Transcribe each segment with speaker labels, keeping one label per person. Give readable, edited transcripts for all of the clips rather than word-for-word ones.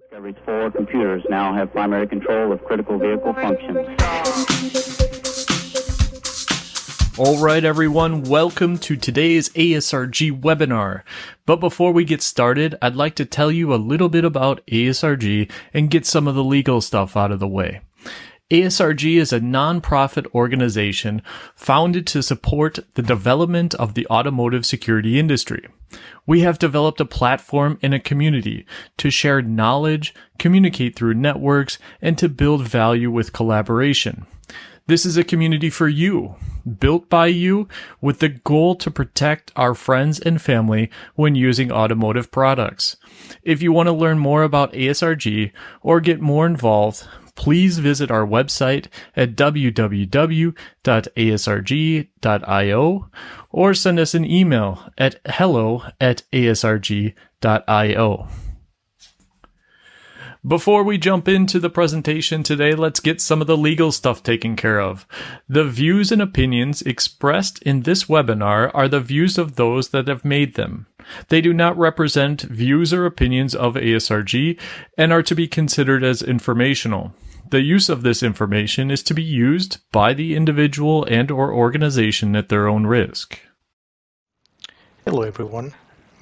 Speaker 1: Discovery's 4 computers now have primary control of critical vehicle functions.
Speaker 2: All right, everyone, welcome to today's ASRG webinar. But before we get started, I'd like to tell you a little bit about ASRG and get some of the legal stuff out of the way. ASRG is a non-profit organization founded to support the development of the automotive security industry. We have developed a platform and a community to share knowledge, communicate through networks, and to build value with collaboration. This is a community for you, built by you, with the goal to protect our friends and family when using automotive products. If you want to learn more about ASRG or get more involved, please visit our website at www.asrg.io or send us an email at hello@asrg.io. Before we jump into the presentation today, let's get some of the legal stuff taken care of. The views and opinions expressed in this webinar are the views of those that have made them. They do not represent views or opinions of ASRG and are to be considered as informational. The use of this information is to be used by the individual and or organization at their own risk.
Speaker 3: Hello everyone,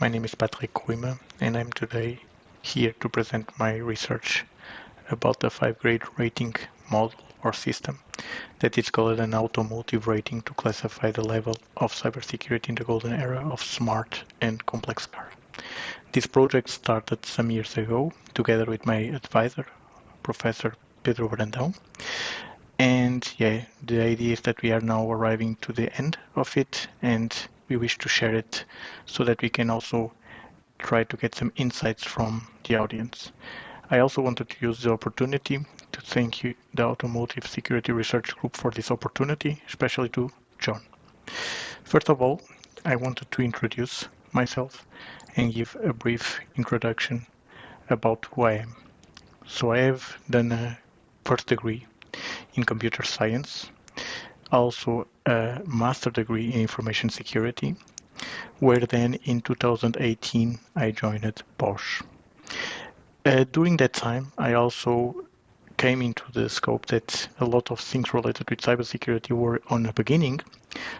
Speaker 3: my name is Patrick Grümer and I'm today here to present my research about the 5-grade rating model or system that is called an automotive rating to classify the level of cybersecurity in the golden era of smart and complex cars. This project started some years ago together with my advisor, Professor Pedro Brandão. And the idea is that we are now arriving to the end of it and we wish to share it so that we can also try to get some insights from the audience. I also wanted to use the opportunity to thank you, the Automotive Security Research Group, for this opportunity, especially to John. First of all, I wanted to introduce myself and give a brief introduction about who I am. So I have done a first degree in computer science, also a master degree in information security, where then in 2018 I joined Bosch. During that time, I also came into the scope that a lot of things related with cybersecurity were on the beginning,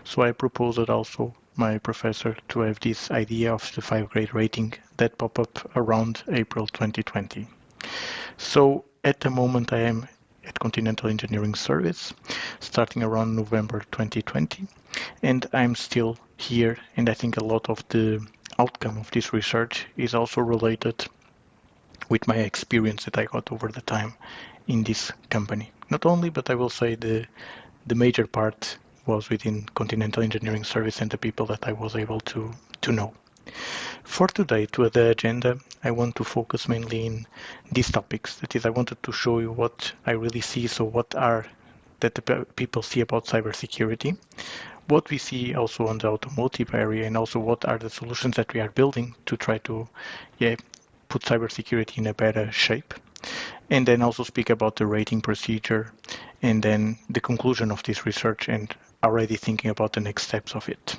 Speaker 3: so I proposed also my professor to have this idea of the 5-grade rating that popped up around April 2020. So at the moment I am at Continental Engineering Service, starting around November 2020, and I'm still here, and I think a lot of the outcome of this research is also related with my experience that I got over the time in this company. Not only, but I will say the major part was within Continental Engineering Service and the people that I was able to know. For today, to the agenda, I want to focus mainly in these topics. That is, I wanted to show you what I really see, so what are that the people see about cybersecurity, what we see also on the automotive area, and also what are the solutions that we are building to try to put cybersecurity in a better shape. And then also speak about the rating procedure and then the conclusion of this research and already thinking about the next steps of it.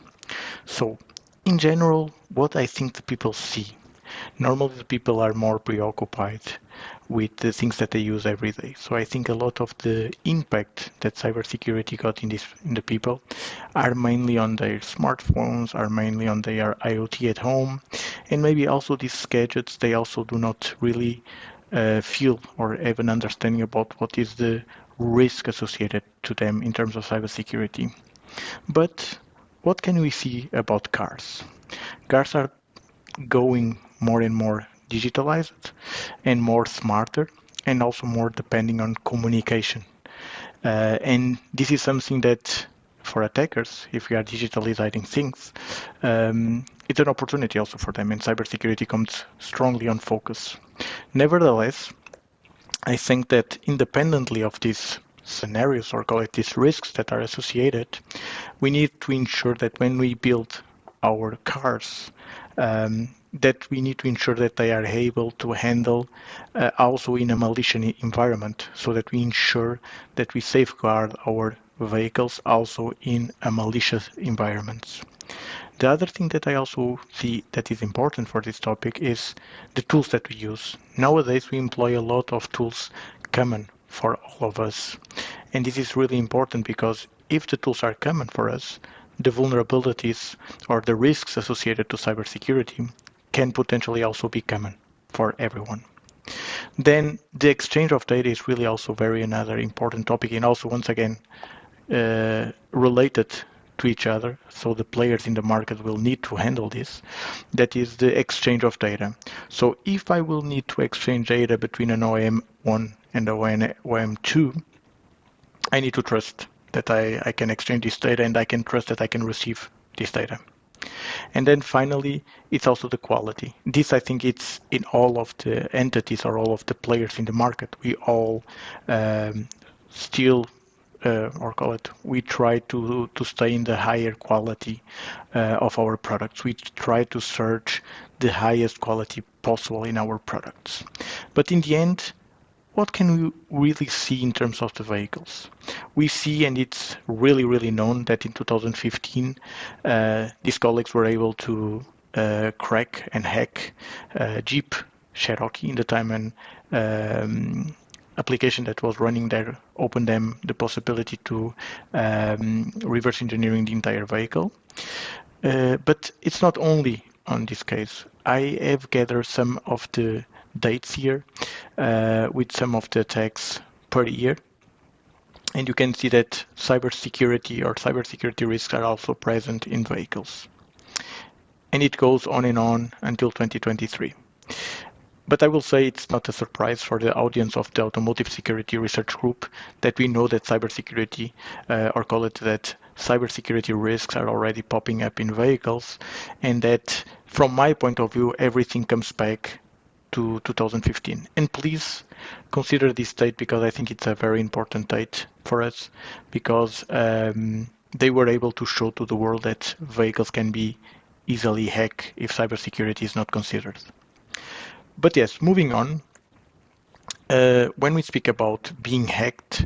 Speaker 3: So in general, what I think the people see. Normally the people are more preoccupied with the things that they use every day. So I think a lot of the impact that cybersecurity got in the people are mainly on their smartphones, are mainly on their IoT at home, and maybe also these gadgets, they also do not really feel or have an understanding about what is the risk associated to them in terms of cybersecurity. But what can we see about cars? Cars are going more and more digitalized and more smarter and also more depending on communication. And this is something that for attackers, if we are digitalizing things, it's an opportunity also for them, and cybersecurity comes strongly on focus. Nevertheless, I think that independently of these scenarios, or call it these risks that are associated, we need to ensure that when we build our cars, that we need to ensure that they are able to handle also in a malicious environment, so that we ensure that we safeguard our vehicles also in a malicious environments. The other thing that I also see that is important for this topic is the tools that we use. Nowadays, we employ a lot of tools common for all of us. And this is really important because if the tools are common for us, the vulnerabilities or the risks associated to cybersecurity can potentially also be common for everyone. Then the exchange of data is really also very another important topic, and also once again related to each other. So the players in the market will need to handle this. That is the exchange of data. So if I will need to exchange data between an OEM1 and an OEM2, I need to trust that I can exchange this data, and I can trust that I can receive this data. And then finally, it's also the quality. This, I think, it's in all of the entities or all of the players in the market. We all still, or call it, we try to stay in the higher quality of our products. We try to search the highest quality possible in our products. But in the end, what can we really see in terms of the vehicles? We see, and it's really, really known, that in 2015, these colleagues were able to crack and hack Jeep Cherokee in the time, and application that was running there opened them the possibility to reverse engineering the entire vehicle. But it's not only on this case. I have gathered some of the dates here with some of the attacks per year. And you can see that cybersecurity or cybersecurity risks are also present in vehicles. And it goes on and on until 2023. But I will say it's not a surprise for the audience of the Automotive Security Research Group that we know that cybersecurity, or call it that cybersecurity risks are already popping up in vehicles, and that from my point of view, everything comes back to 2015. And please consider this date, because I think it's a very important date for us, because they were able to show to the world that vehicles can be easily hacked if cybersecurity is not considered. But yes, moving on, when we speak about being hacked,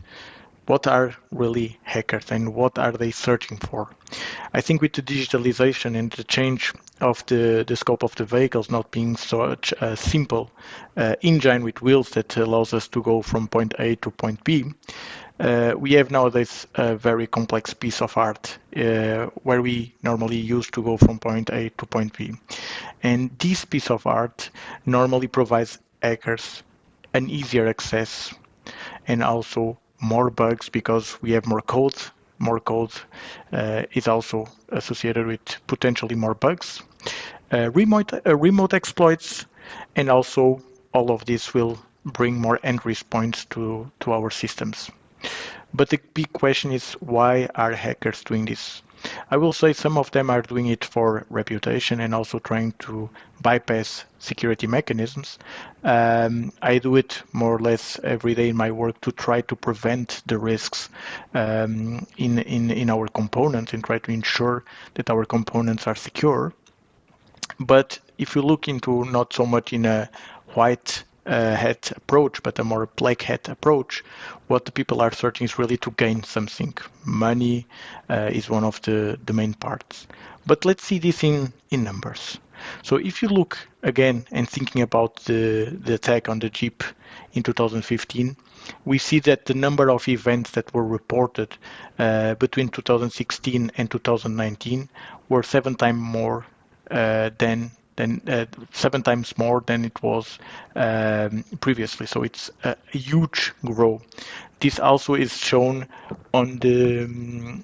Speaker 3: what are really hackers and what are they searching for? I think with the digitalization and the change of the scope of the vehicles not being such a simple engine with wheels that allows us to go from point A to point B, we have nowadays a very complex piece of art where we normally used to go from point A to point B. And this piece of art normally provides hackers an easier access and also more bugs, because we have more code. More code is also associated with potentially more bugs, remote exploits, and also all of this will bring more entry points to our systems. But the big question is, why are hackers doing this? I will say some of them are doing it for reputation and also trying to bypass security mechanisms. I do it more or less every day in my work to try to prevent the risks in our components and try to ensure that our components are secure. But if you look into not so much in a white hat approach, but a more black hat approach, what the people are searching is really to gain something. Money is one of the main parts. But let's see this in numbers. So if you look again and thinking about the attack on the Jeep in 2015, we see that the number of events that were reported between 2016 and 2019 were 7 times more than 7 times more than it was previously. So it's a huge growth. This also is shown on the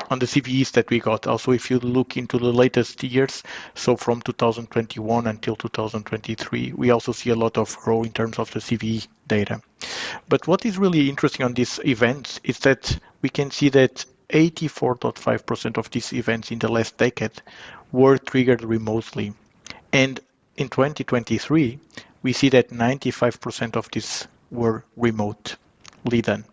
Speaker 3: CVEs that we got. Also, if you look into the latest years, so from 2021 until 2023, we also see a lot of growth in terms of the CVE data. But what is really interesting on these events is that we can see that 84.5% of these events in the last decade were triggered remotely. And in 2023, we see that 95% of these were remotely done.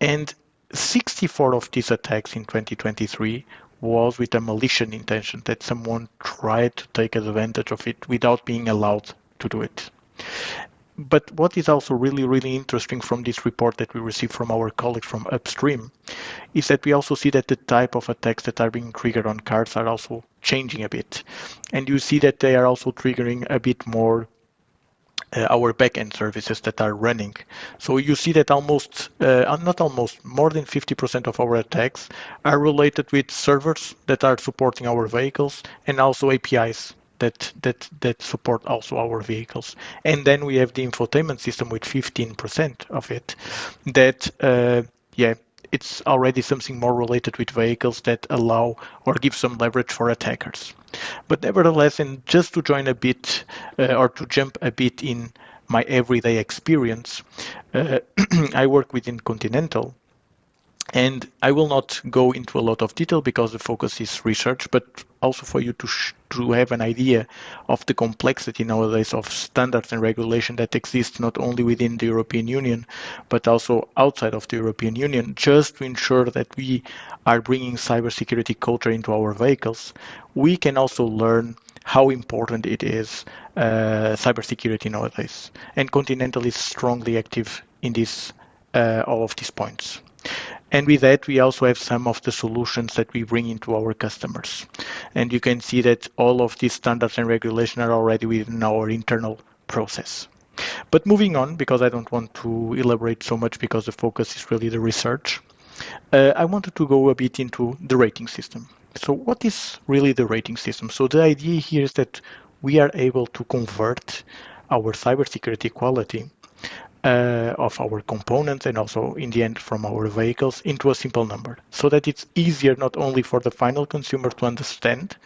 Speaker 3: And 64 of these attacks in 2023 was with a malicious intention, that someone tried to take advantage of it without being allowed to do it. But what is also really, really interesting from this report that we received from our colleagues from upstream is that we also see that the type of attacks that are being triggered on cards are also changing a bit. And you see that they are also triggering a bit more our backend services that are running. So you see that more than 50% of our attacks are related with servers that are supporting our vehicles and also APIs that support also our vehicles. And then we have the infotainment system with 15% of it that, it's already something more related with vehicles that allow or give some leverage for attackers. But nevertheless, and just to join a bit or to jump a bit in my everyday experience, I work within Continental. And I will not go into a lot of detail because the focus is research, but also for you to have an idea of the complexity nowadays of standards and regulation that exists not only within the European Union, but also outside of the European Union, just to ensure that we are bringing cybersecurity culture into our vehicles. We can also learn how important it is cybersecurity nowadays. And Continental is strongly active in all of these points. And with that, we also have some of the solutions that we bring into our customers. And you can see that all of these standards and regulation are already within our internal process. But moving on, because I don't want to elaborate so much because the focus is really the research, I wanted to go a bit into the rating system. So what is really the rating system? So the idea here is that we are able to convert our cybersecurity quality of our components and also in the end from our vehicles into a simple number so that it's easier not only for the final consumer to understand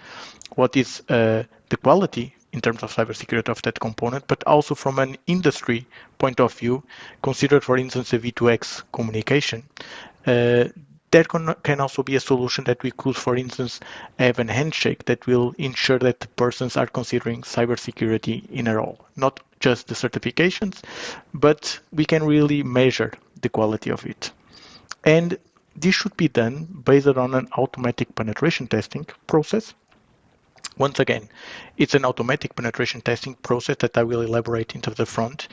Speaker 3: what is the quality in terms of cybersecurity of that component, but also from an industry point of view, consider for instance a V2X communication. There can also be a solution that we could, for instance, have a handshake that will ensure that the persons are considering cybersecurity in a role, not just the certifications, but we can really measure the quality of it. And this should be done based on an automatic penetration testing process. Once again, it's an automatic penetration testing process that I will elaborate into the front,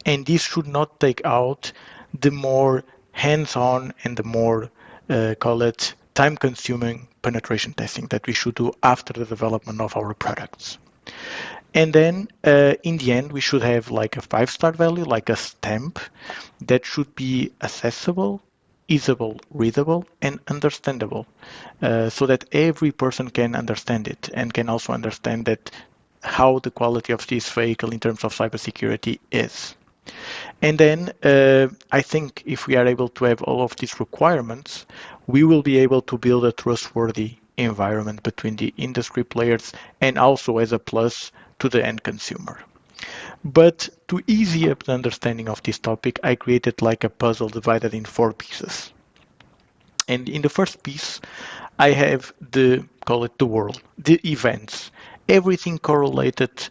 Speaker 3: and this should not take out the more hands-on and the more call it time-consuming penetration testing that we should do after the development of our products. And then in the end, we should have like a 5-star value, like a stamp that should be accessible, usable, readable, and understandable so that every person can understand it and can also understand that how the quality of this vehicle in terms of cybersecurity is. And then I think if we are able to have all of these requirements, we will be able to build a trustworthy environment between the industry players and also as a plus to the end consumer. But to ease up the understanding of this topic, I created like a puzzle divided in 4 pieces. And in the first piece, I have call it the world, the events, everything correlated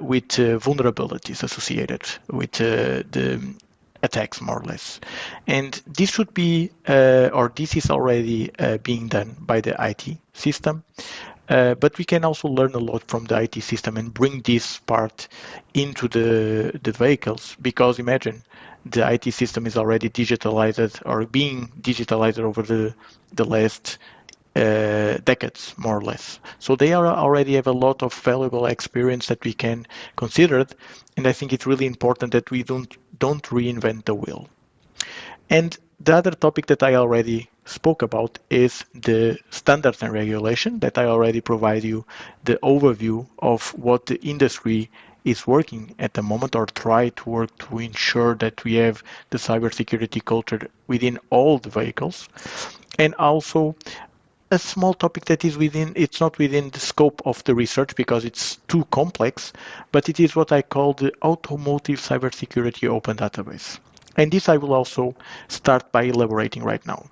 Speaker 3: with vulnerabilities associated with the attacks, more or less. And this should be, or this is already being done by the IT system. But we can also learn a lot from the IT system and bring this part into the vehicles, because imagine the IT system is already digitalized or being digitalized over the last decades, more or less. So they already have a lot of valuable experience that we can consider, and I think it's really important that we don't reinvent the wheel. And the other topic that I already spoke about is the standards and regulation that I already provide you the overview of what the industry is working at the moment or try to work to ensure that we have the cybersecurity culture within all the vehicles. And also a small topic that is it's not within the scope of the research because it's too complex, but it is what I call the Automotive Cybersecurity Open Database. And this I will also start by elaborating right now.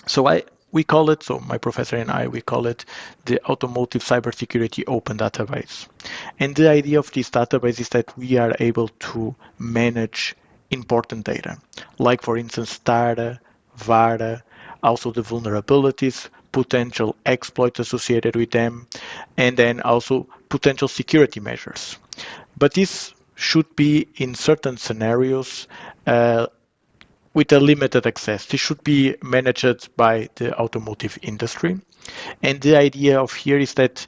Speaker 3: So we call it, so my professor and I, we call it the Automotive Cybersecurity Open Database. And the idea of this database is that we are able to manage important data, like for instance, data, VARA, also the vulnerabilities, potential exploits associated with them, and then also potential security measures. But this should be in certain scenarios with a limited access. This should be managed by the automotive industry. And the idea of here is that,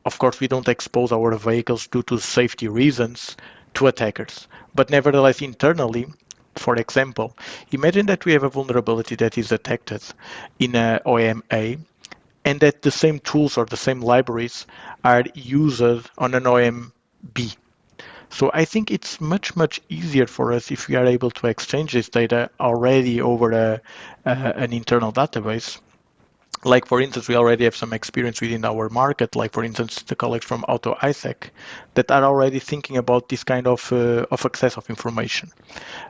Speaker 3: of course, we don't expose our vehicles due to safety reasons to attackers. But nevertheless, internally, for example, imagine that we have a vulnerability that is detected in a OEM A, and that the same tools or the same libraries are used on an OEM B. So I think it's much easier for us if we are able to exchange this data already over an internal database. Like, for instance, we already have some experience within our market, like, for instance, the colleagues from Auto ISEC that are already thinking about this kind of access of information.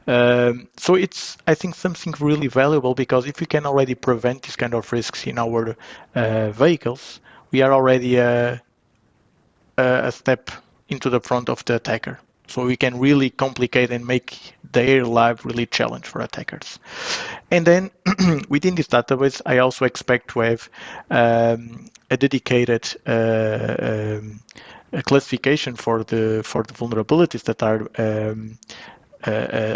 Speaker 3: So it's, I think, something really valuable, because if we can already prevent this kind of risks in our vehicles, we are already a step into the front of the attacker. So we can really complicate and make their life really challenge for attackers. And then within this database, I also expect to have a dedicated classification for the vulnerabilities that are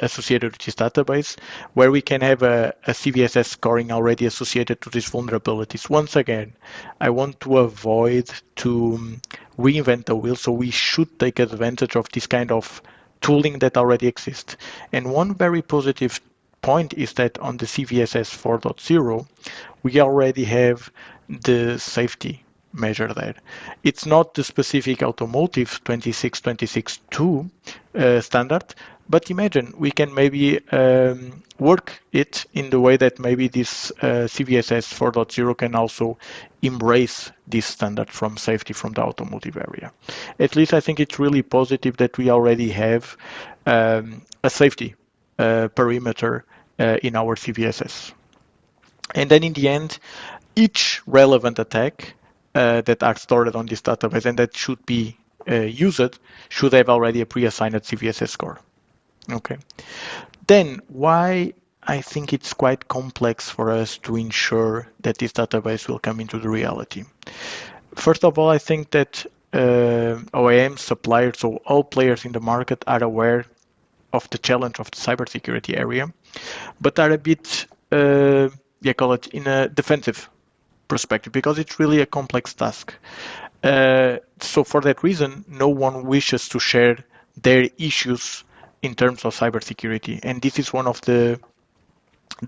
Speaker 3: associated with this database, where we can have a CVSS scoring already associated to these vulnerabilities. Once again, I want to avoid to reinvent the wheel, so we should take advantage of this kind of tooling that already exists. And one very positive point is that on the CVSS 4.0, we already have the safety measure there. It's not the specific automotive 26262 standard, but imagine we can maybe work it in the way that maybe this CVSS 4.0 can also embrace this standard from safety from the automotive area. At least I think it's really positive that we already have a safety perimeter in our CVSS. And then in the end, each relevant attack that are stored on this database and that should be used should have already a pre-assigned CVSS score. Okay. Then why I think it's quite complex for us to ensure that this database will come into the reality. First of all, I think that OEM suppliers, so all players in the market, are aware of the challenge of the cybersecurity area, but are a bit, call it in a defensive perspective, because it's really a complex task. So for that reason, no one wishes to share their issues in terms of cybersecurity. And this is one of the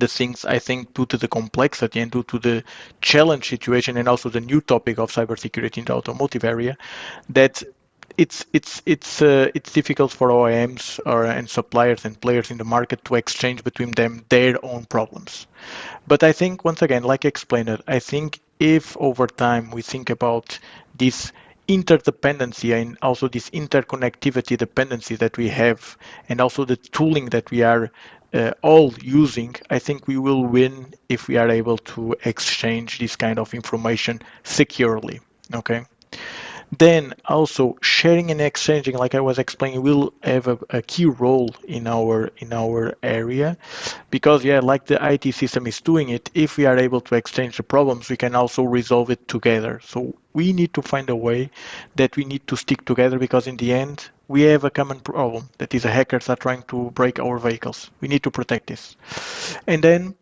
Speaker 3: things, I think, due to the complexity and due to the challenge situation and also the new topic of cybersecurity in the automotive area, that it's difficult for OEMs and suppliers and players in the market to exchange between them their own problems. But I think, once again, like I explained, I think if over time we think about this interdependency and also this interconnectivity dependency that we have, and also the tooling that we are all using, I think we will win if we are able to exchange this kind of information securely. Okay. Then also sharing and exchanging, like I was explaining, will have a key role in our area, because like the IT system is doing it, if we are able to exchange the problems, we can also resolve it together. So we need to find a way that we need to stick together, because in the end we have a common problem, that is, the hackers are trying to break our vehicles. We need to protect this. And then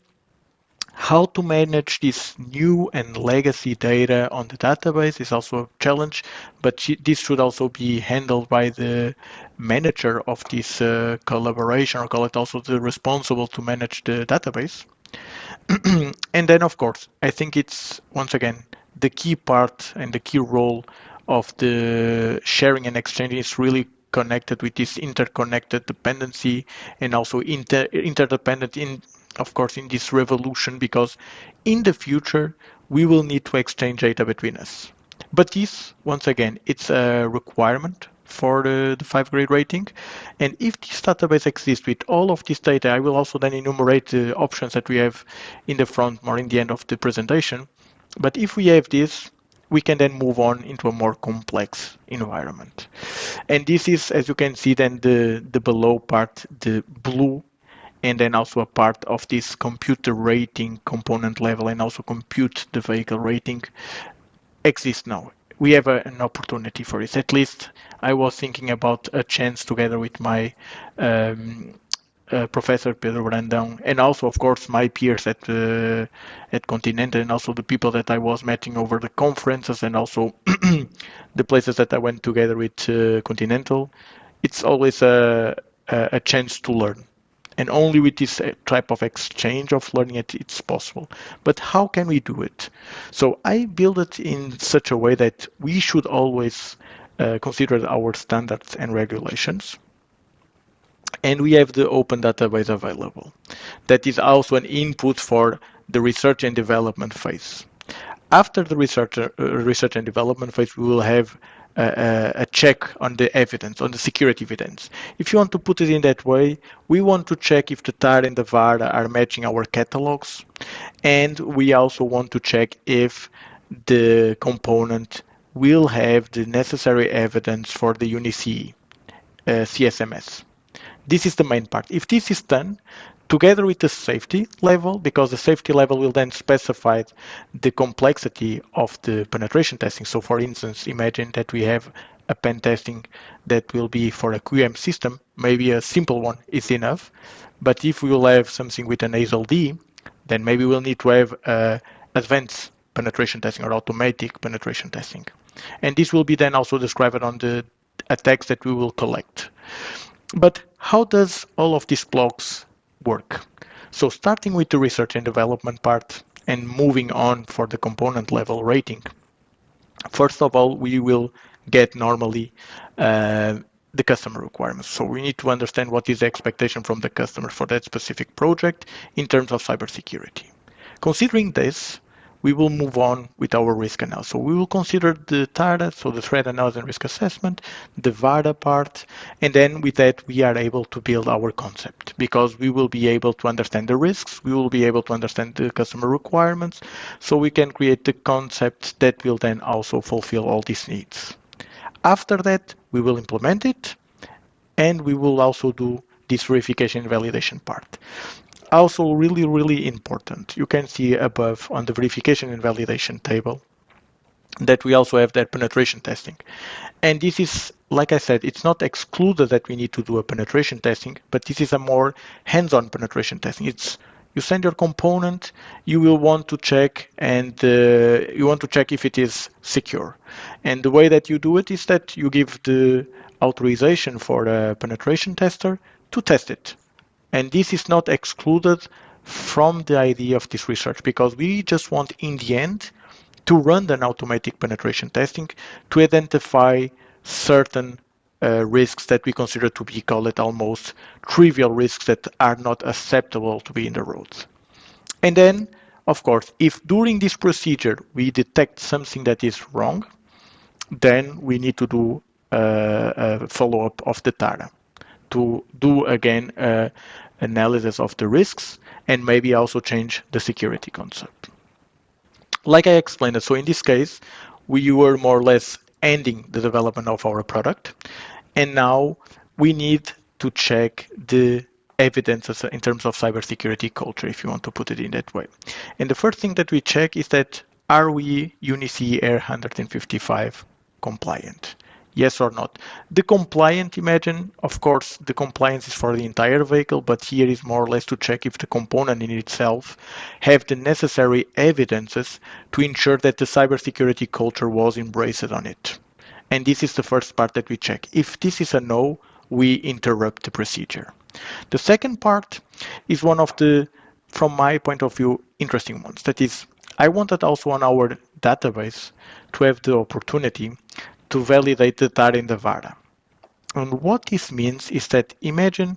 Speaker 3: how to manage this new and legacy data on the database is also a challenge, but this should also be handled by the manager of this collaboration, or call it also the responsible to manage the database. And then, of course, I think it's, once again, the key part and the key role of the sharing and exchanging is really connected with this interconnected dependency, and also interdependent of course, in this revolution, because in the future, we will need to exchange data between us. But this, once again, it's a requirement for the 5-grade rating. And if this database exists with all of this data, I will also then enumerate the options that we have in the front or in the end of the presentation. But if we have this, we can then move on into a more complex environment. And this is, as you can see, then the below part, the blue, and then also a part of this computer rating component level, and also compute the vehicle rating exists now. we have an opportunity for it. At least I was thinking about a chance together with my um, Professor Pedro Brandão, and also, of course, my peers at Continental, and also the people that I was meeting over the conferences, and also the places that I went together with Continental. It's always a chance to learn. And only with this type of exchange of learning it's possible. But how can we do it? So I build it in such a way that we should always consider our standards and regulations. And we have the open database available. That is also an input for the research and development phase. After the research and development phase, we will have a check on the evidence, on the security evidence. If you want to put it in that way, we want to check if the TAR and the VAR are matching our catalogs, and we also want to check if the component will have the necessary evidence for the UniCE CSMS. This is the main part. If this is done, together with the safety level, because the safety level will then specify the complexity of the penetration testing. So for instance, imagine that we have a pen testing that will be for a QM system, maybe a simple one is enough. But if we will have something with an ASRG, then maybe we'll need to have advanced penetration testing or automatic penetration testing. And this will be then also described on the attacks that we will collect. But how does all of these blocks work? So starting with the research and development part and moving on for the component level rating, first of all, we will get normally the customer requirements. So we need to understand what is the expectation from the customer for that specific project in terms of cybersecurity. Considering this, we will move on with our risk analysis. So we will consider the TARA, so the threat analysis and risk assessment, the VARA part, and then with that we are able to build our concept because we will be able to understand the risks, we will be able to understand the customer requirements, so we can create the concept that will then also fulfill all these needs. After that, we will implement it, and we will also do this verification and validation part. Also really, really important. You can see above on the verification and validation table that we also have that penetration testing. And this is, like I said, it's not excluded that we need to do a penetration testing, but this is a more hands-on penetration testing. It's you send your component, you will want to check and you want to check if it is secure. And the way that you do it is that you give the authorization for a penetration tester to test it. And this is not excluded from the idea of this research because we just want in the end to run an automatic penetration testing to identify certain risks that we consider to be, call it almost trivial risks that are not acceptable to be in the roads. And then, of course, if during this procedure we detect something that is wrong, then we need to do a follow-up of the TARA to do again analysis of the risks and maybe also change the security concept. Like I explained it, so in this case, we were more or less ending the development of our product, and now we need to check the evidence in terms of cybersecurity culture, if you want to put it in that way. And the first thing that we check is that are we UniCE Air 155 compliant? Yes or not? The compliant, imagine, of course, the compliance is for the entire vehicle, but here is more or less to check if the component in itself have the necessary evidences to ensure that the cybersecurity culture was embraced on it. And this is the first part that we check. If this is a no, we interrupt the procedure. The second part is one of the, from my point of view, interesting ones. That is, I wanted also on our database to have the opportunity to validate the TAR and the VARA. And what this means is that imagine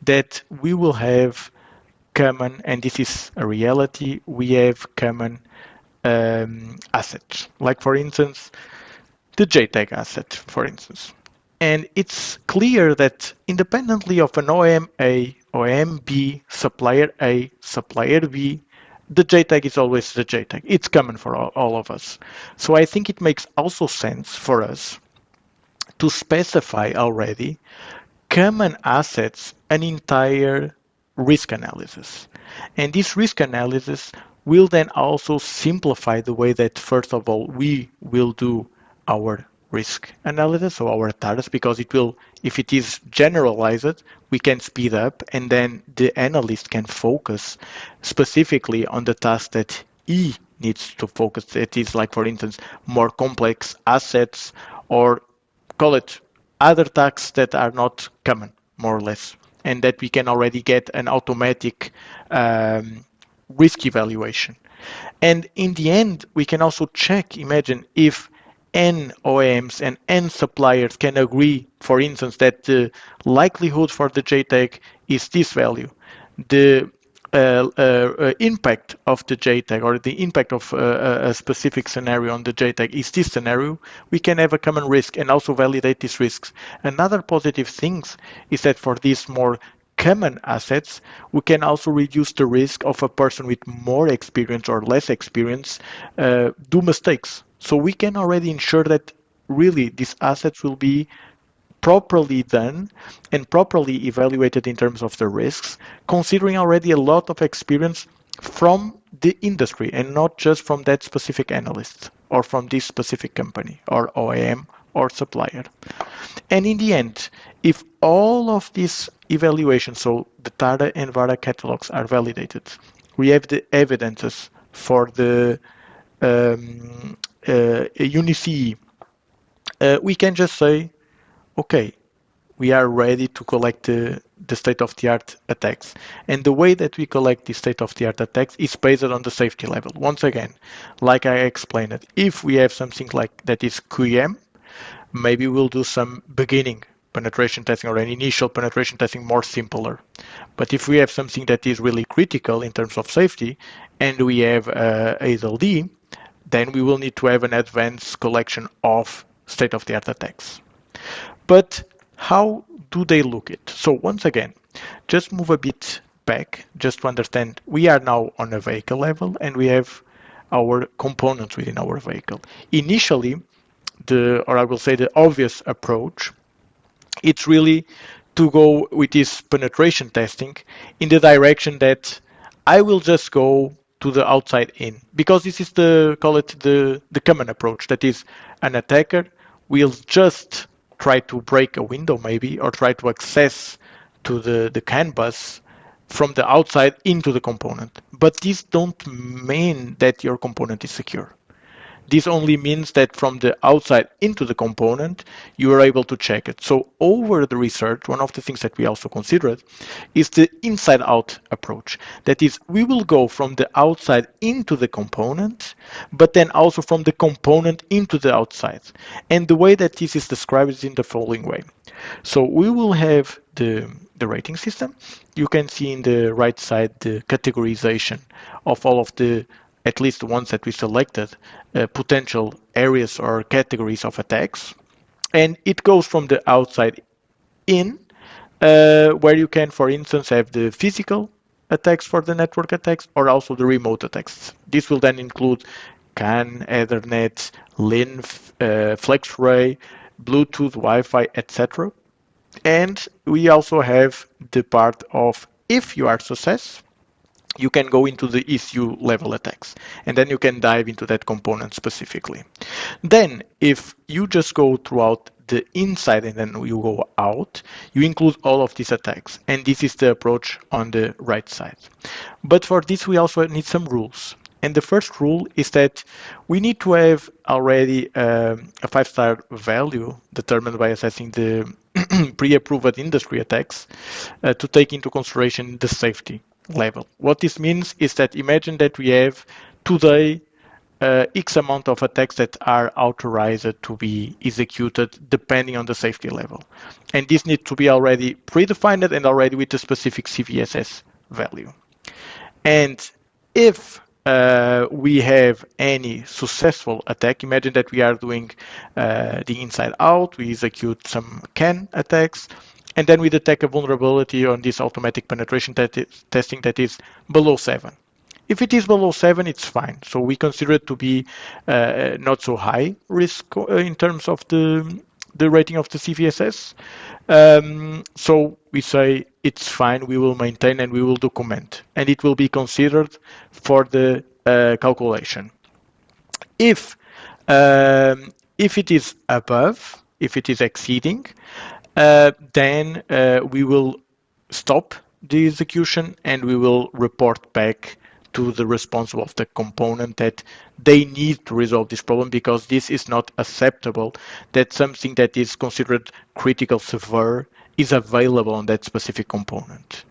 Speaker 3: that we will have common, and this is a reality, we have common assets. Like for instance, the JTAG asset, for instance. And it's clear that independently of an OEM A, OEM B, supplier A, supplier B, the JTAG is always the JTAG. It's common for all of us. So I think it makes also sense for us to specify already common assets, an entire risk analysis. And this risk analysis will then also simplify the way that, first of all, we will do our risk analysis, so our tasks, because it will, if it is generalized, we can speed up, and then the analyst can focus specifically on the task that he needs to focus. It is like, for instance, more complex assets, or call it other tasks that are not common, more or less, and that we can already get an automatic risk evaluation. And in the end, we can also check, imagine if N OEMs and N suppliers can agree, for instance, that the likelihood for the JTAG is this value. The impact of the JTAG, or the impact of a specific scenario on the JTAG is this scenario, we can have a common risk and also validate these risks. Another positive thing is that for these more common assets, we can also reduce the risk of a person with more experience or less experience do mistakes. So we can already ensure that really these assets will be properly done and properly evaluated in terms of the risks, considering already a lot of experience from the industry and not just from that specific analyst or from this specific company or OEM or supplier. And in the end, if all of these evaluations, so the TARA and VARA catalogs, are validated, we have the evidences for the UniCE, we can just say, okay, we are ready to collect the state-of-the-art attacks. And the way that we collect the state-of-the-art attacks is based on the safety level. Once again, like I explained it, if we have something like that is QEM, maybe we'll do some beginning penetration testing or an initial penetration testing more simpler. But if we have something that is really critical in terms of safety and we have ASLD, then we will need to have an advanced collection of state-of-the-art attacks. But how do they look it? So once again, just move a bit back just to understand we are now on a vehicle level and we have our components within our vehicle. Initially, the obvious approach, it's really to go with this penetration testing in the direction that I will just go to the outside in, because this is the common approach. That is, an attacker will just try to break a window maybe, or try to access to the CAN bus from the outside into the component. But this don't mean that your component is secure. This only means that from the outside into the component, you are able to check it. So over the research, one of the things that we also considered is the inside-out approach. That is, we will go from the outside into the component, but then also from the component into the outside. And the way that this is described is in the following way. So we will have the rating system. You can see in the right side the categorization of all of the, at least the ones that we selected, potential areas or categories of attacks. And it goes from the outside in, where you can, for instance, have the physical attacks for the network attacks, or also the remote attacks. This will then include CAN, Ethernet, LIN, FlexRay, Bluetooth, Wi-Fi, etc. And we also have the part of, if you are success, you can go into the ECU level attacks, and then you can dive into that component specifically. Then, if you just go throughout the inside and then you go out, you include all of these attacks, and this is the approach on the right side. But for this, we also need some rules. And the first rule is that we need to have already a 5-star value determined by assessing the pre-approved industry attacks to take into consideration the safety level. What this means is that imagine that we have today X amount of attacks that are authorized to be executed depending on the safety level. And this needs to be already predefined and already with a specific CVSS value. And if we have any successful attack, imagine that we are doing the inside out, we execute some CAN attacks, and then we detect a vulnerability on this automatic penetration testing that is below 7. If it is below 7, it's fine. So we consider it to be not so high risk in terms of the rating of the CVSS. So we say it's fine, we will maintain and we will document, and it will be considered for the calculation. If If it is above, if it is exceeding, then we will stop the execution and we will report back to the responsible of the component that they need to resolve this problem, because this is not acceptable that something that is considered critical severe is available on that specific component.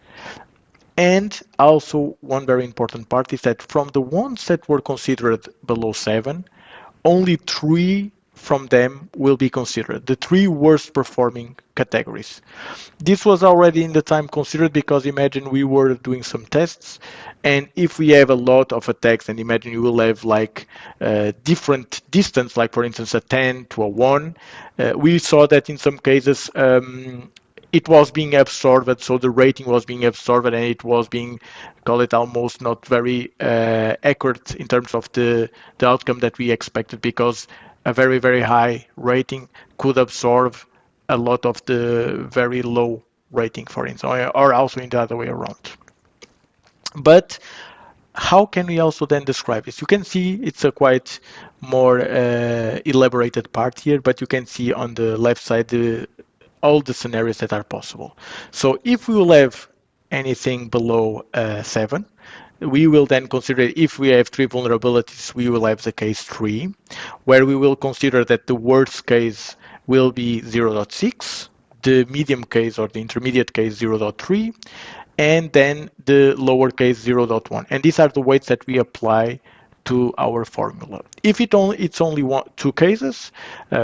Speaker 3: And also one very important part is that from the ones that were considered below 7, only 3 from them will be considered, the 3 worst performing categories. This was already in the time considered because imagine we were doing some tests, and if we have a lot of attacks, and imagine you will have like different distance, like for instance a 10 to a 1, we saw that in some cases it was being absorbed, so the rating was being absorbed and it was being, call it almost not very accurate in terms of the outcome that we expected, because a very, very high rating could absorb a lot of the very low rating, for instance, or also in the other way around. But how can we also then describe this? You can see it's a quite more elaborated part here, but you can see on the left side all the scenarios that are possible. So if we will have anything below 7, we will then consider, if we have 3 vulnerabilities, we will have the case 3, where we will consider that the worst case will be 0.6, the medium case or the intermediate case 0.3, and then the lower case 0.1. And these are the weights that we apply to our formula. If it's only 2 cases,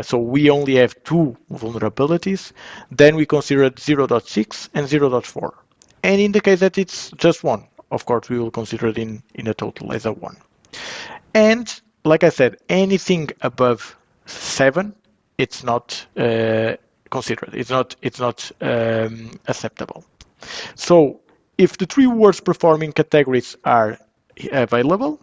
Speaker 3: so we only have 2 vulnerabilities, then we consider 0.6 and 0.4. And in the case that it's just 1, of course, we will consider it in a total as a 1. And like I said, anything above 7, it's not considered. It's not acceptable. So if the 3 worst performing categories are available,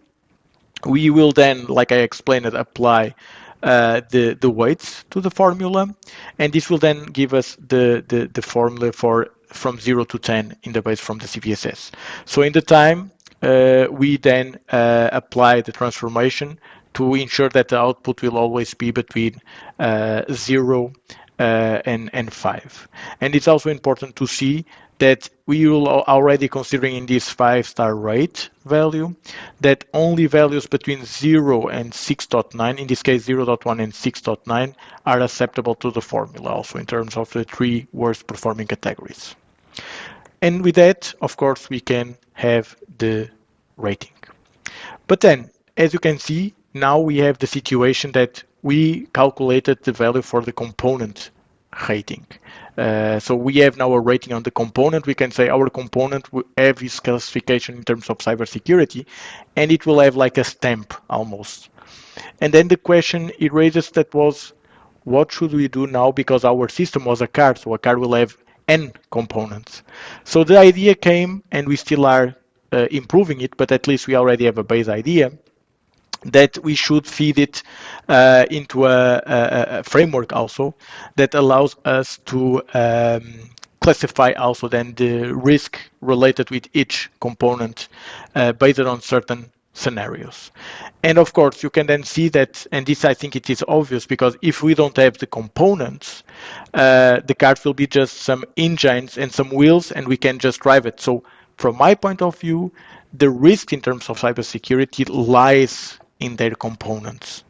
Speaker 3: we will then, like I explained, apply the weights to the formula, and this will then give us the formula for from 0 to 10 in the base from the CVSS. So in the time, we then apply the transformation to ensure that the output will always be between 0 and 5. And it's also important to see that we will already considering in this 5-star rate value that only values between 0 and 6.9, in this case 0.1 and 6.9, are acceptable to the formula, also in terms of the 3 worst performing categories. And with that, of course, we can have the rating. But then, as you can see, now we have the situation that we calculated the value for the component rating. So we have now a rating on the component. We can say our component will have this classification in terms of cybersecurity, and it will have like a stamp almost. And then the question it raises that was, what should we do now? Because our system was a car, so a car will have n components. So the idea came, and we still are improving it, but at least we already have a base idea, that we should feed it into a framework also that allows us to classify also then the risk related with each component based on certain scenarios. And of course, you can then see that, and this I think it is obvious, because if we don't have the components, the cars will be just some engines and some wheels, and we can just drive it. So from my point of view, the risk in terms of cybersecurity lies in their components.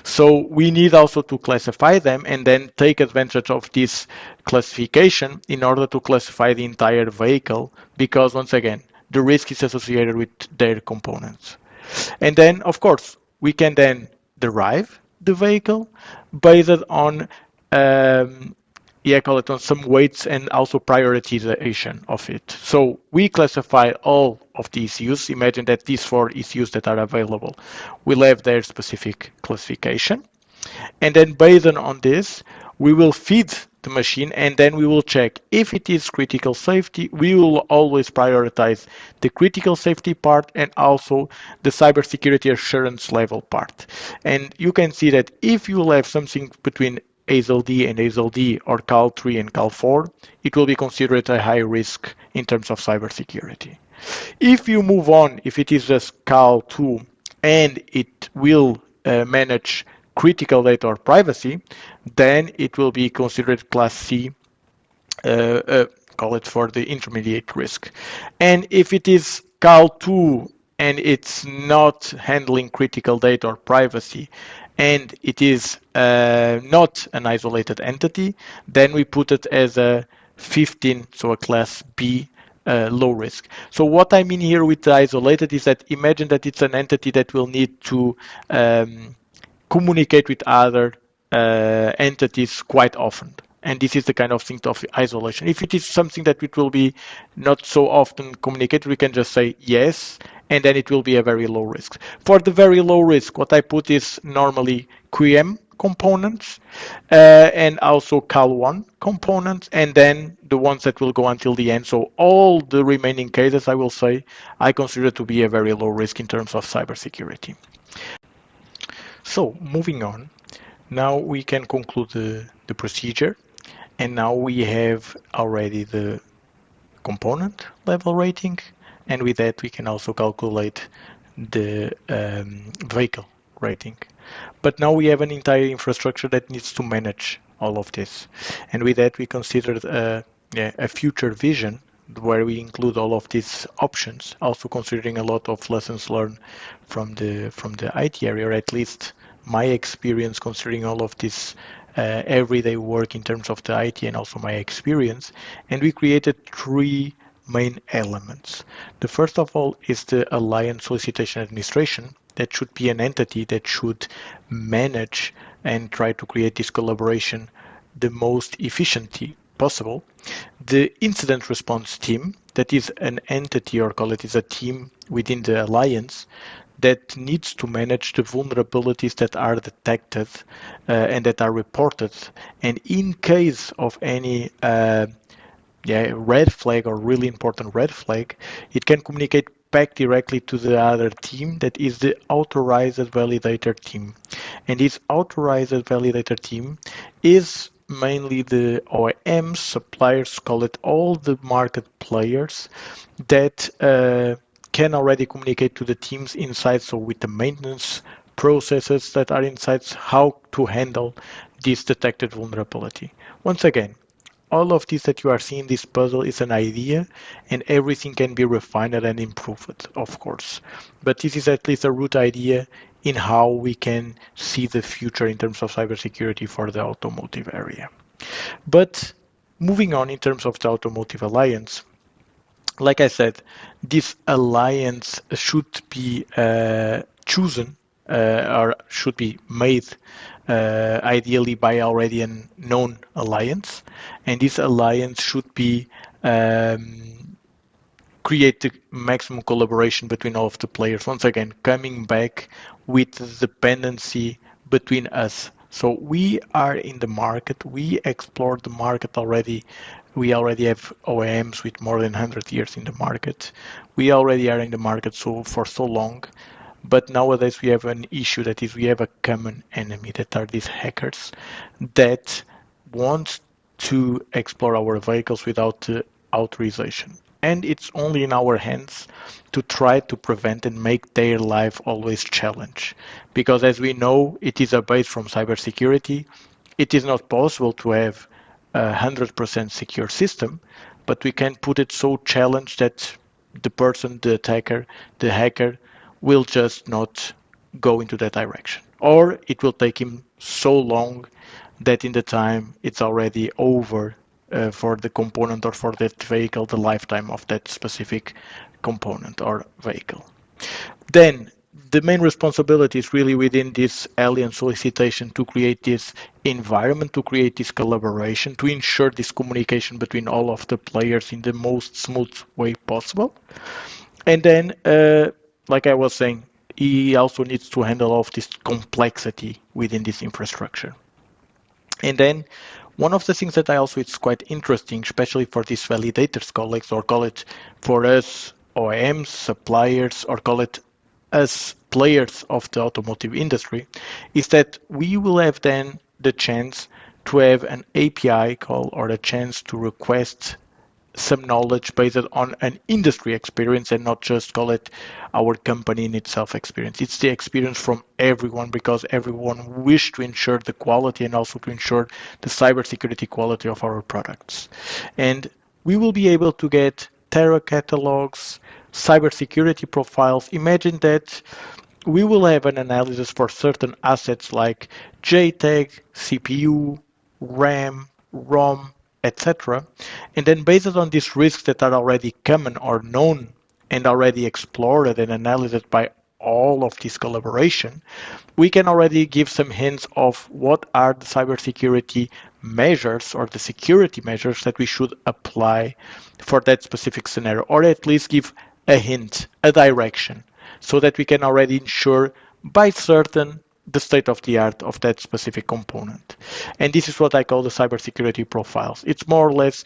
Speaker 3: So we need also to classify them and then take advantage of this classification in order to classify the entire vehicle, because once again, the risk is associated with their components. And then, of course, we can then derive the vehicle based on call it on some weights and also prioritization of it. So we classify all of the ECUs. Imagine that these 4 ECUs that are available will have their specific classification. And then based on this, we will feed the machine, and then we will check if it is critical safety. We will always prioritize the critical safety part and also the cybersecurity assurance level part. And you can see that if you will have something between ASLD and ASLD, or CAL 3 and CAL 4, it will be considered a high risk in terms of cybersecurity. If you move on, if it is just CAL 2 and it will manage critical data or privacy, then it will be considered class C, call it for the intermediate risk. And if it is Cal 2 and it's not handling critical data or privacy, and it is not an isolated entity, then we put it as a 15, so a class B, low risk. So what I mean here with the isolated is that imagine that it's an entity that will need to communicate with other entities quite often. And this is the kind of thing of isolation. If it is something that it will be not so often communicated, we can just say yes, and then it will be a very low risk. For the very low risk, what I put is normally QM components and also Cal1 components, and then the ones that will go until the end. So all the remaining cases, I will say, I consider to be a very low risk in terms of cybersecurity. So moving on, now we can conclude the procedure. And now we have already the component level rating, and with that we can also calculate the vehicle rating. But now we have an entire infrastructure that needs to manage all of this. And with that we considered a future vision where we include all of these options, also considering a lot of lessons learned from the IT area, or at least my experience considering all of this everyday work in terms of the IT and also my experience. And we created three main elements. The first of all is the Alliance Solicitation Administration. That should be an entity that should manage and try to create this collaboration the most efficiently possible. The Incident Response Team, that is an entity, or call it is a team within the Alliance that needs to manage the vulnerabilities that are detected and that are reported. And in case of any red flag or really important red flag, it can communicate back directly to the other team, that is the Authorized Validator Team. And this Authorized Validator Team is mainly the OEMs, suppliers, call it all the market players that can already communicate to the teams inside, so with the maintenance processes that are inside, how to handle this detected vulnerability. Once again, all of this that you are seeing, this puzzle, is an idea, and everything can be refined and improved, of course. But this is at least a root idea in how we can see the future in terms of cybersecurity for the automotive area. But moving on in terms of the Automotive Alliance, like I said, this alliance should be chosen or should be made ideally by already a known alliance, and this alliance should be create the maximum collaboration between all of the players. Once again, coming back with the dependency between us. So we are in the market, we explored the market already. We already have OEMs with more than 100 years in the market. We already are in the market for so long. But nowadays we have an issue, that is we have a common enemy, that are these hackers that want to explore our vehicles without the authorization. And it's only in our hands to try to prevent and make their life always challenge. Because as we know, it is a base from cybersecurity. It is not possible to have 100% secure system, but we can put it so challenged that the person, the attacker, the hacker will just not go into that direction. Or it will take him so long that in the time it's already over for the component or for that vehicle, the lifetime of that specific component or vehicle. Then the main responsibility is really within this alliance solicitation to create this environment, to create this collaboration, to ensure this communication between all of the players in the most smooth way possible. And then, like I was saying, he also needs to handle all of this complexity within this infrastructure. And then one of the things that I also, it's quite interesting, especially for these validators colleagues, or call it for us OEMs, suppliers, or call it as players of the automotive industry, is that we will have then the chance to have an API call or a chance to request some knowledge based on an industry experience and not just call it our company in itself experience. It's the experience from everyone because everyone wish to ensure the quality and also to ensure the cybersecurity quality of our products. And we will be able to get Terra catalogs, cybersecurity profiles. Imagine that we will have an analysis for certain assets like JTAG, CPU, RAM, ROM, etc. And then based on these risks that are already common or known and already explored and analyzed by all of this collaboration, we can already give some hints of what are the cybersecurity measures or the security measures that we should apply for that specific scenario, or at least give a hint, a direction, so that we can already ensure by certain the state of the art of that specific component. And this is what I call the cybersecurity profiles. It's more or less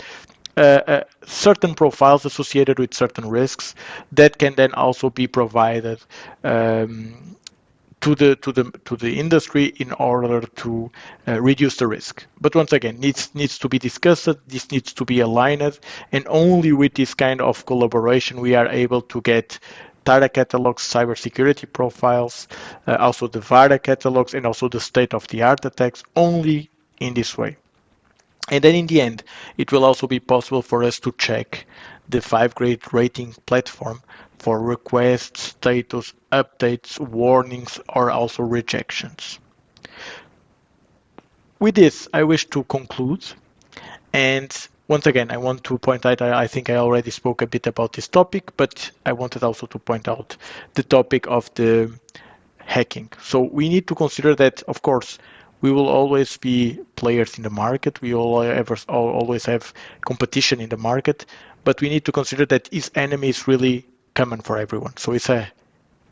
Speaker 3: certain profiles associated with certain risks that can then also be provided to the industry in order to reduce the risk. But once again, needs to be discussed. This needs to be aligned, and only with this kind of collaboration we are able to get Tara catalogs, cybersecurity profiles, also the VARA catalogs, and also the state-of-the-art attacks. Only in this way. And then in the end, it will also be possible for us to check the 5-grade rating platform for requests, status, updates, warnings, or also rejections. With this, I wish to conclude. And once again, I want to point out, I think I already spoke a bit about this topic, but I wanted also to point out the topic of the hacking. So we need to consider that, of course, we will always be players in the market. We will always have competition in the market, but we need to consider that each enemy is really common for everyone. So it's a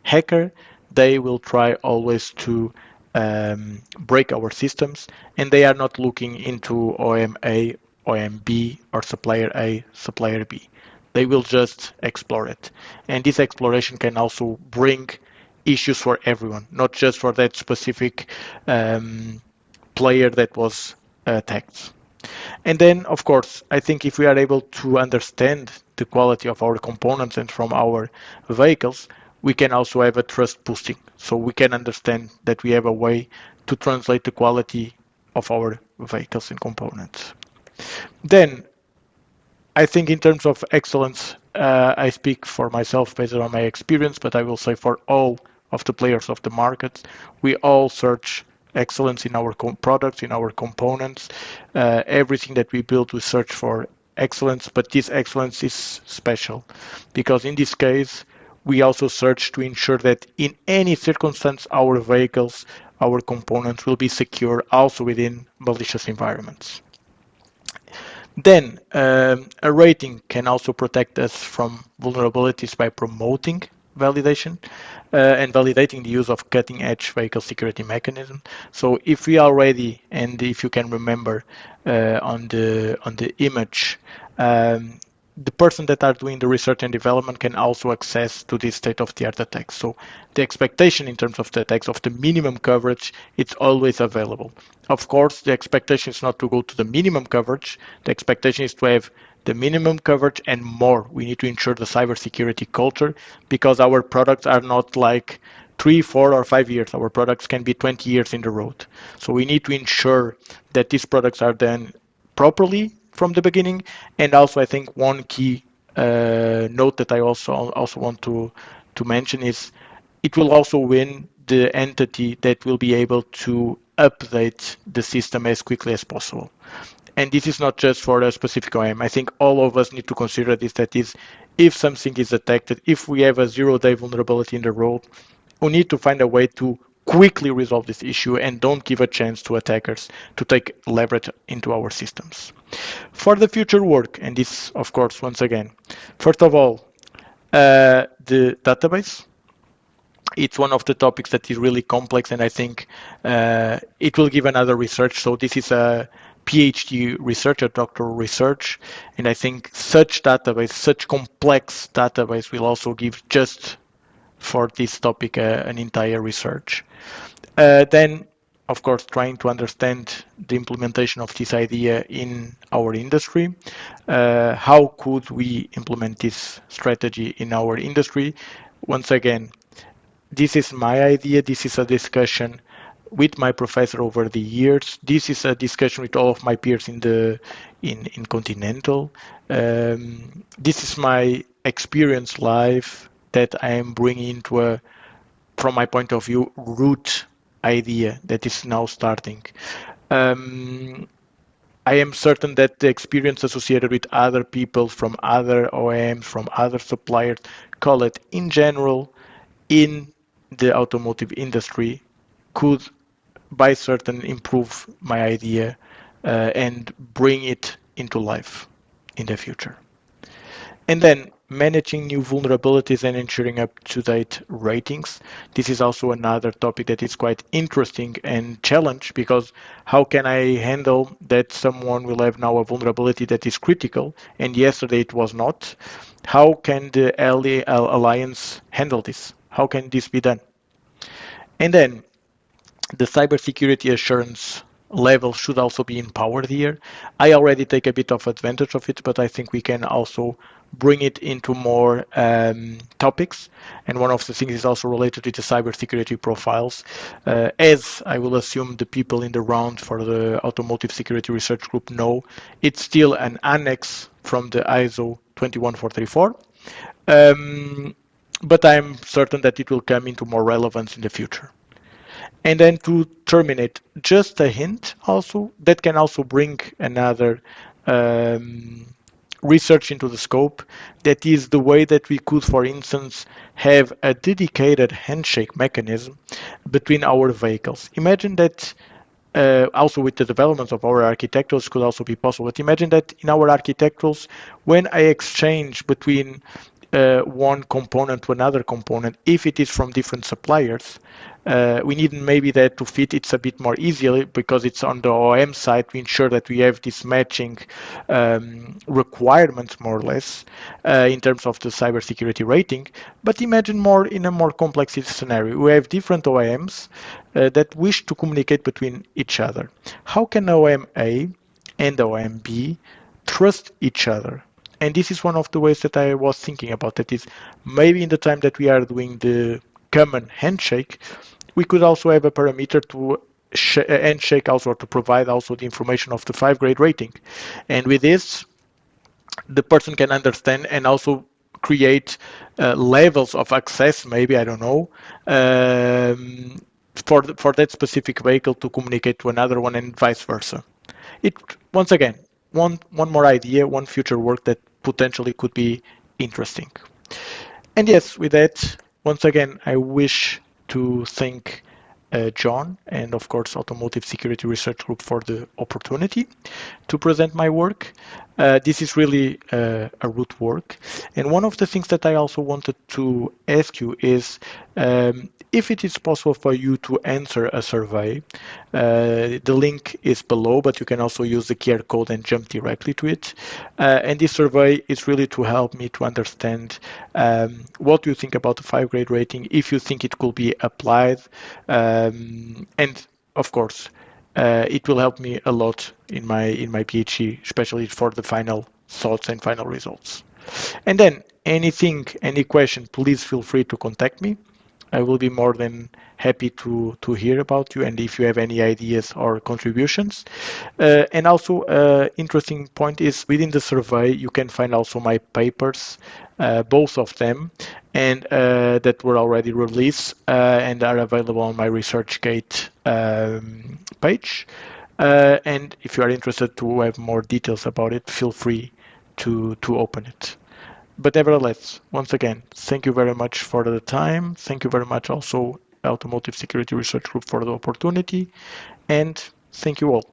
Speaker 3: hacker. They will try always to break our systems, and they are not looking into OEM A, OEM B, or supplier A, supplier B. They will just explore it. And this exploration can also bring issues for everyone, not just for that specific player that was attacked. And then, of course, I think if we are able to understand the quality of our components and from our vehicles, we can also have a trust boosting. So we can understand that we have a way to translate the quality of our vehicles and components. Then, I think in terms of excellence, I speak for myself based on my experience, but I will say for all of the players of the market, we all search excellence in our products, in our components. Everything that we build, we search for excellence, but this excellence is special because in this case, we also search to ensure that in any circumstance, our vehicles, our components will be secure also within malicious environments. Then a rating can also protect us from vulnerabilities by promoting validation and validating the use of cutting-edge vehicle security mechanism. So if we are ready, and if you can remember on the image, the person that are doing the research and development can also access to this state-of-the-art attacks. So the expectation in terms of the attacks of the minimum coverage, it's always available. Of course, the expectation is not to go to the minimum coverage. The expectation is to have the minimum coverage and more. We need to ensure the cybersecurity culture because our products are not like 3, 4, or 5 years. Our products can be 20 years in the road. So we need to ensure that these products are done properly from the beginning. And also, I think one key note that I also want to mention is it will also win the entity that will be able to update the system as quickly as possible. And this is not just for a specific OEM. I think all of us need to consider this, that is, if something is detected, if we have a zero-day vulnerability in the road, we need to find a way to quickly resolve this issue and don't give a chance to attackers to take leverage into our systems. For the future work, and this, of course, once again, first of all, the database. It's one of the topics that is really complex, and I think it will give another research. So this is a Ph.D. research, a doctoral research, and I think such database, such complex database will also give just for this topic an entire research. Then of course, trying to understand the implementation of this idea in our industry. How could we implement this strategy in our industry? Once again, this is my idea. This is a discussion with my professor over the years. This is a discussion with all of my peers in Continental. This is my experience live that I am bringing into a, from my point of view, root idea that is now starting. I am certain that the experience associated with other people from other OEMs, from other suppliers, call it in general, in the automotive industry, could by certain improve my idea and bring it into life in the future. And then managing new vulnerabilities and ensuring up-to-date ratings. This is also another topic that is quite interesting and challenge, because how can I handle that someone will have now a vulnerability that is critical and yesterday it was not? How can the alliance handle this? How can this be done? And then the cybersecurity assurance level should also be empowered here. I already take a bit of advantage of it, but I think we can also bring it into more topics. And one of the things is also related to the cybersecurity profiles. As I will assume the people in the round for the Automotive Security Research Group know, it's still an annex from the ISO 21434. But I'm certain that it will come into more relevance in the future. And then to terminate, just a hint also, that can also bring another research into the scope. That is the way that we could, for instance, have a dedicated handshake mechanism between our vehicles. Imagine that also with the development of our architectures could also be possible. But imagine that in our architectures, when I exchange between one component to another component, if it is from different suppliers, we need maybe that to fit it's a bit more easily because it's on the OEM side. We ensure that we have this matching requirements more or less in terms of the cybersecurity rating. But imagine more in a more complex scenario. We have different OEMs that wish to communicate between each other. How can OEM A and OEM B trust each other? And this is one of the ways that I was thinking about. That is, maybe in the time that we are doing the common handshake, we could also have a parameter to handshake also, to provide also the information of the 5-grade rating. And with this, the person can understand and also create levels of access, maybe, I don't know, for that specific vehicle to communicate to another one and vice versa. It, once again, one more idea, one future work that potentially could be interesting. And yes, with that, once again, I wish to thank John and of course Automotive Security Research Group for the opportunity to present my work. This is really a root work. And one of the things that I also wanted to ask you is if it is possible for you to answer a survey. The link is below, but you can also use the QR code and jump directly to it. And this survey is really to help me to understand what you think about the 5-grade rating, if you think it could be applied, and of course, it will help me a lot in my PhD, especially for the final thoughts and final results. And then any question, please feel free to contact me. I will be more than happy to hear about you and if you have any ideas or contributions. And also, interesting point is within the survey, you can find also my papers, both of them, and that were already released and are available on my ResearchGate page. And if you are interested to have more details about it, feel free to open it. But nevertheless, once again, thank you very much for the time. Thank you very much also Automotive Security Research Group for the opportunity. And thank you all.